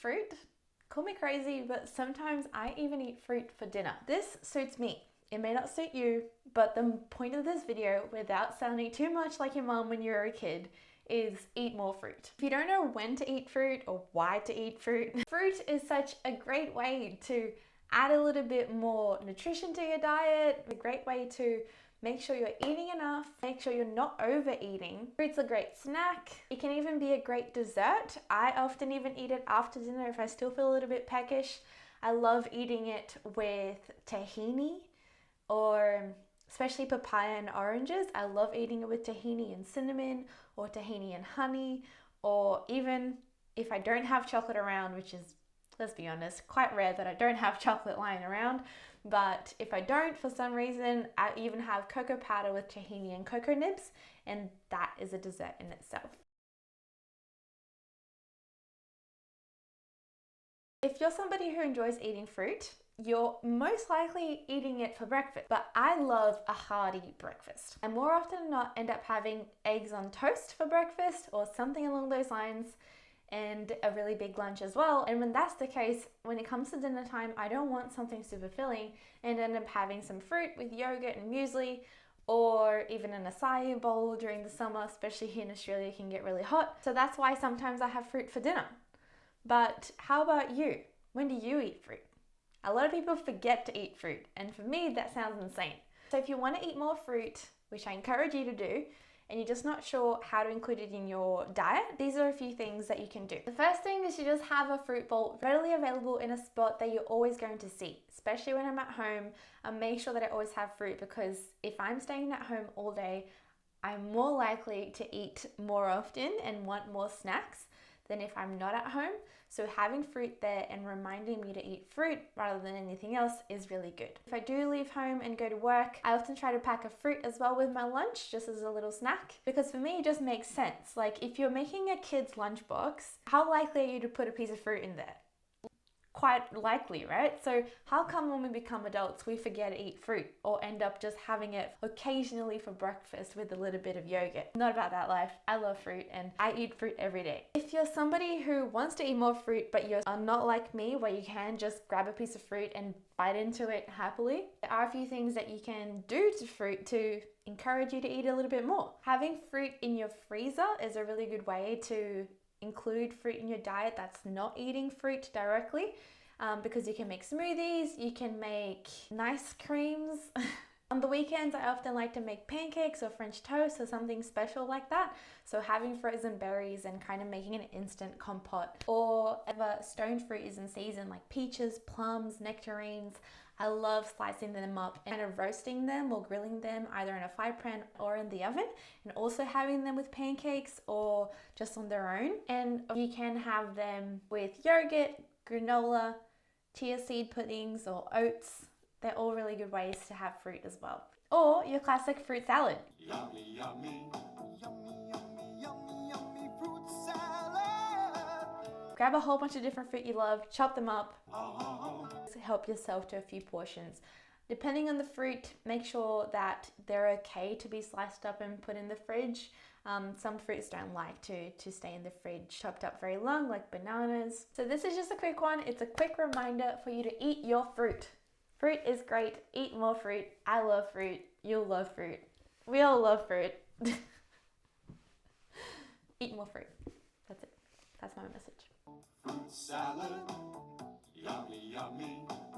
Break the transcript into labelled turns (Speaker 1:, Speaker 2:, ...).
Speaker 1: fruit. Call me crazy, but sometimes I even eat fruit for dinner. This suits me. It may not suit you, but the point of this video, without sounding too much like your mom when you were a kid, is eat more fruit. If you don't know when to eat fruit or why to eat fruit, fruit is such a great way to add a little bit more nutrition to your diet, a great way to make sure you're eating enough, make sure you're not overeating. Fruit's a great snack. It can even be a great dessert. I often even eat it after dinner if I still feel a little bit peckish. I love eating it with tahini, or especially papaya and oranges. I love eating it with tahini and cinnamon, or tahini and honey, or even if I don't have chocolate around, which is, let's be honest, quite rare that I don't have chocolate lying around. But if I don't, for some reason, I even have cocoa powder with tahini and cocoa nibs, and that is a dessert in itself. If you're somebody who enjoys eating fruit, you're most likely eating it for breakfast, but I love a hearty breakfast. I more often than not end up having eggs on toast for breakfast or something along those lines, and a really big lunch as well. And when that's the case, when it comes to dinner time, I don't want something super filling and end up having some fruit with yogurt and muesli, or even an acai bowl during the summer, especially here in Australia, it can get really hot. So that's why sometimes I have fruit for dinner. But how about you? When do you eat fruit? A lot of people forget to eat fruit, and for me, that sounds insane. So if you want to eat more fruit, which I encourage you to do, and you're just not sure how to include it in your diet, these are a few things that you can do. The first thing is to just have a fruit bowl readily available in a spot that you're always going to see, especially when I'm at home. Make sure that I always have fruit, because if I'm staying at home all day, I'm more likely to eat more often and want more snacks than if I'm not at home. So having fruit there and reminding me to eat fruit rather than anything else is really good. If I do leave home and go to work, I often try to pack a fruit as well with my lunch, just as a little snack, because for me it just makes sense. Like if you're making a kid's lunchbox, how likely are you to put a piece of fruit in there? Quite likely, right? So how come when we become adults we forget to eat fruit or end up just having it occasionally for breakfast with a little bit of yogurt? Not about that life. I love fruit and I eat fruit every day. If you're somebody who wants to eat more fruit but you're not like me, where you can just grab a piece of fruit and bite into it happily, there are a few things that you can do to fruit to encourage you to eat a little bit more. Having fruit in your freezer is a really good way to include fruit in your diet that's not eating fruit directly, because you can make smoothies, you can make nice creams. On the weekends, I often like to make pancakes or French toast or something special like that. So having frozen berries and kind of making an instant compote, or ever stone fruit is in season, like peaches, plums, nectarines. I love slicing them up and roasting them or grilling them either in a fry pan or in the oven, and also having them with pancakes or just on their own. And you can have them with yogurt, granola, chia seed puddings, or oats. They're all really good ways to have fruit as well. Or your classic fruit salad. Yummy, yummy, yummy, yummy, yummy, yummy fruit salad. Grab a whole bunch of different fruit you love, chop them up. Help yourself to a few portions. Depending on the fruit, make sure that they're okay to be sliced up and put in the fridge. Some fruits don't like to stay in the fridge chopped up very long, like bananas. So this is just a quick one. It's a quick reminder for you to eat your fruit. Fruit is great. Eat more fruit. I love fruit. You'll love fruit. We all love fruit. Eat more fruit. That's it. That's my message. Fruit salad. Yummy, yummy.